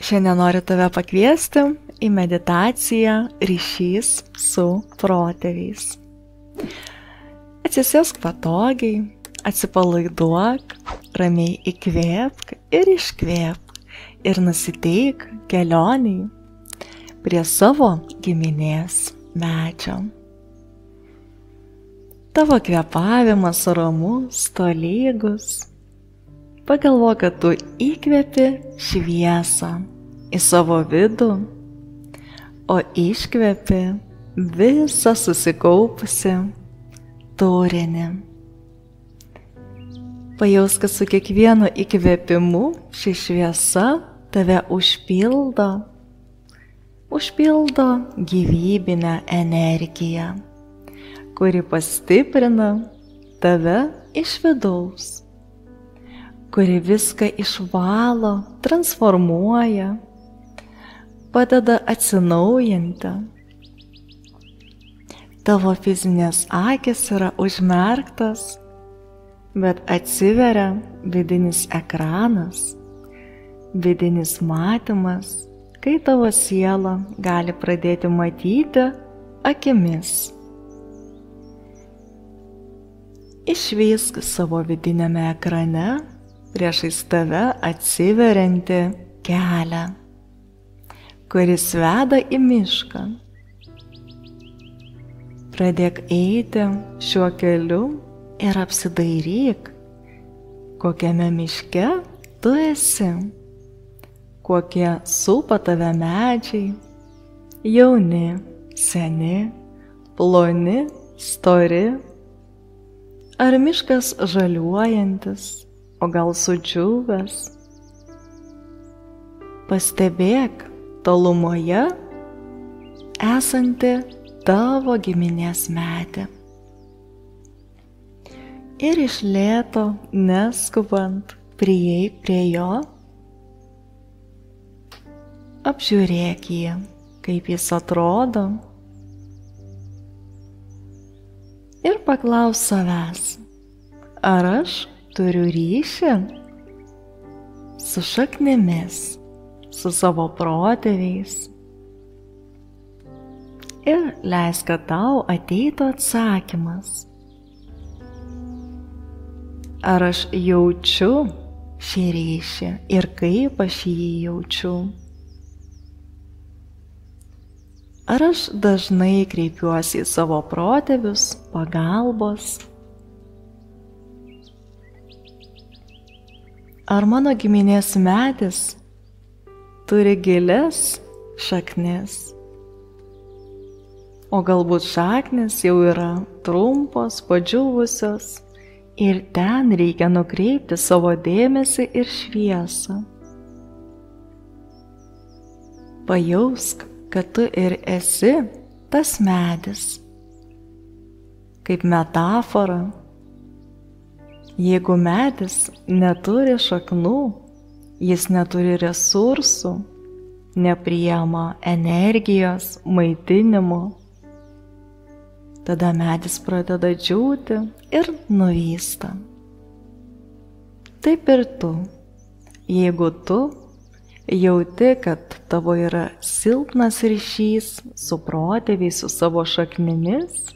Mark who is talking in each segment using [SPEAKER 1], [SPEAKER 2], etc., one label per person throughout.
[SPEAKER 1] Šiandien noriu tave pakviesti į meditaciją ryšys su protėviais. Atsisėsk patogiai, atsipalaiduok, ramiai įkvėpk ir iškvėpk ir nusiteik kelioniai prie savo giminės medžio. Tavo kvėpavimas ramus, tolygus. Pagalvok, kad tu įkvepi šviesą į savo vidų, o iškvepi visą susikaupusi turinį. Pajausk, kad su kiekvienu įkvėpimu ši šviesa tave užpildo gyvybinę energiją, kuri pastiprina tave iš vidaus, kuri viską išvalo, transformuoja, padeda atsinaujinti. Tavo fizinės akys yra užmerktos, bet atsiveria vidinis ekranas, vidinis matymas, kai tavo siela gali pradėti matyti akimis. Išvysk savo vidiniame ekrane priešais tave atsiveriantį kelią, kuris veda į mišką. Pradėk eiti šiuo keliu ir apsidairyk, kokiame miške tu esi, kokie supa tave medžiai, jauni, seni, ploni, stori, ar miškas žaliuojantis, o gal sudžiūvęs. Pastebėk tolumoje esantį tavo giminės medį. Ir iš lėto, neskubant, prieik prie jo, apžiūrėk jį, kaip jis atrodo, ir paklaus savęs, ar aš turiu ryšį su šaknimis, su savo protėviais. Ir leisk, kad tau ateitų atsakymas. Ar aš jaučiu šį ryšį ir kaip aš jį jaučiu? Ar aš dažnai kreipiuosi į savo protėvius pagalbos? Ar mano giminės medis turi gilias šaknis? O galbūt šaknis jau yra trumpos, padžiūvusios ir ten reikia nukreipti savo dėmesį ir šviesą. Pajausk, kad tu ir esi tas medis. Kaip metafora, jeigu medis neturi šaknų, jis neturi resursų, nepriima energijos, maitinimo, tada medis pradeda džiūti ir nuvysta. Taip ir tu, jeigu tu jauti, kad tavo yra silpnas ryšys su protėviais, su savo šaknimis,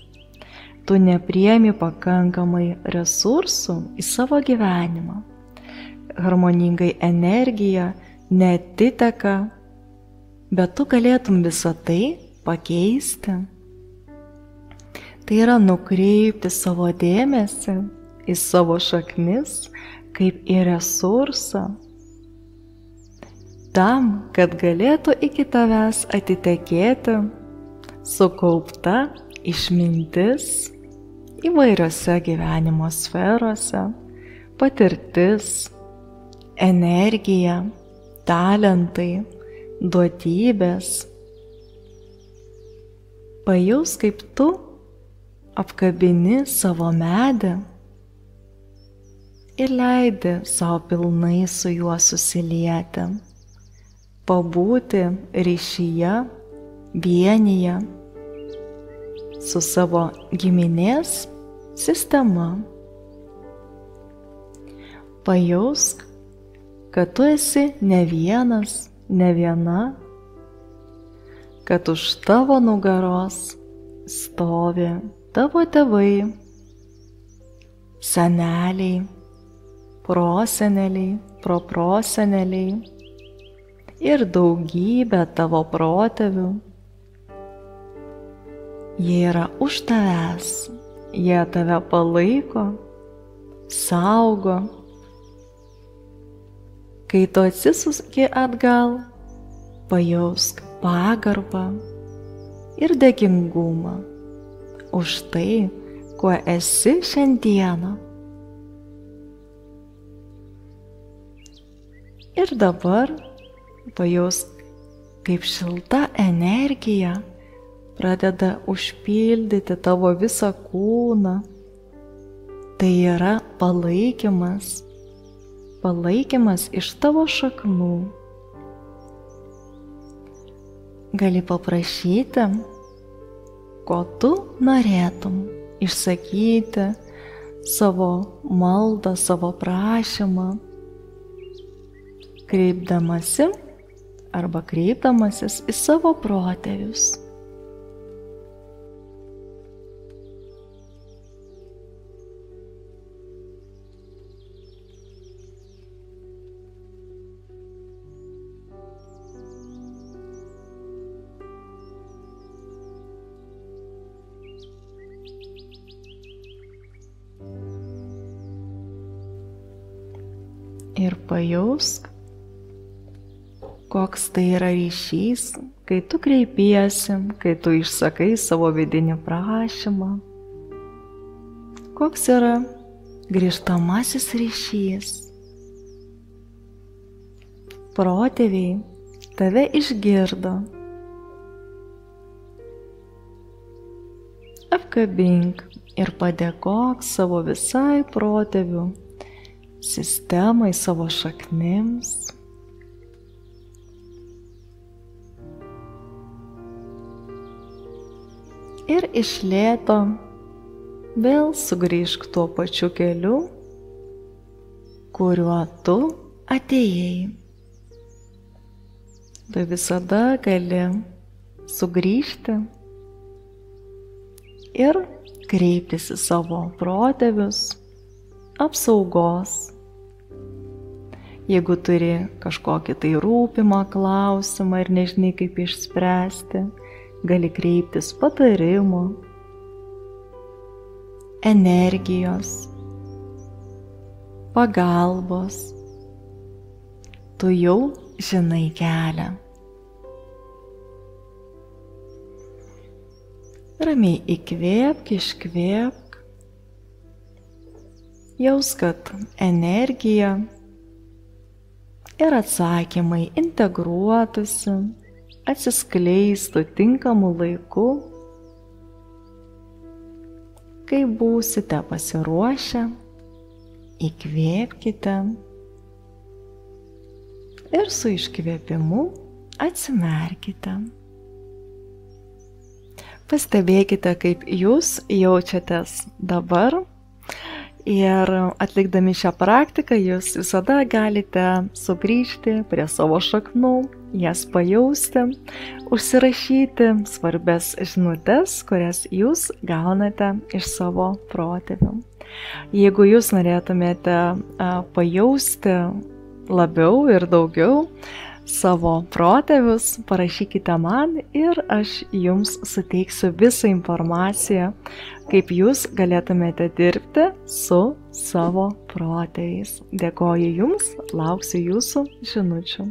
[SPEAKER 1] tu nepriemi pakankamai resursų į savo gyvenimą, harmoningai energija netiteka, bet tu galėtum visą tai pakeisti. Tai yra nukreipti savo dėmesį į savo šaknis kaip į resursą, tam, kad galėtų iki tavęs atitekėti sukaupta išmintis įvairiose gyvenimo sferose, patirtis, energija, talentai, duotybės. Pajaus, kaip tu apkabini savo medį ir leidi savo pilnai su juo susilieti, pabūti ryšyje, vienyje su savo giminės sistema. Pajausk, kad tu esi ne vienas ne viena, kad už tavo nugaros stovi tavo tėvai, seneliai, proseneliai, proproseneliai ir daugybė tavo protėvių. Jie yra už tavęs, jie tave palaiko, saugo. Kai tu atsisuki atgal, pajausk pagarbą ir dėkingumą už tai, kuo esi šiandieną. Ir dabar pajausk, kaip šilta energija pradeda užpildyti tavo visą kūną. Tai yra palaikymas, palaikymas iš tavo šaknų. Gali paprašyti, ko tu norėtum, išsakyti savo maldą, savo prašymą, kreipdamasi arba kreipdamasis į savo protėvius. Ir pajausk, koks tai yra ryšys, kai tu kreipiesi, kai tu išsakai savo vidinį prašymą. Koks yra grįžtamasis ryšys. Protėviai tave išgirdo. Apkabink ir padėkok savo visai protėvių sistemai, savo šaknims. Ir iš lėto vėl sugrįžk tuo pačiu keliu, kuriuo tu atėjai. Tu visada gali sugrįžti ir kreiptis į savo protėvius apsaugos. Jeigu turi kažkokį tai rūpimą klausimą ir nežinai kaip išspręsti, gali kreiptis patarimo, energijos, pagalbos. Tu jau žinai kelią. Ramiai įkvėpk, iškvėpk. Jaus, kad energija ir atsakymai integruotųsi, atsiskleistų tinkamu laiku, kai būsite pasiruošę, įkvėpkite ir su iškvėpimu atsimerkite. Pastebėkite, kaip jūs jaučiatės dabar. Ir atlikdami šią praktiką jūs visada galite sugrįžti prie savo šaknų, jas pajausti, užsirašyti svarbias žinutes, kurias jūs gaunate iš savo protėvių. Jeigu jūs norėtumėte pajausti labiau ir daugiau savo protėvius, parašykite man ir aš jums suteiksiu visą informaciją, kaip jūs galėtumėte dirbti su savo protėviais. Dėkoju jums, lauksiu jūsų žinučių.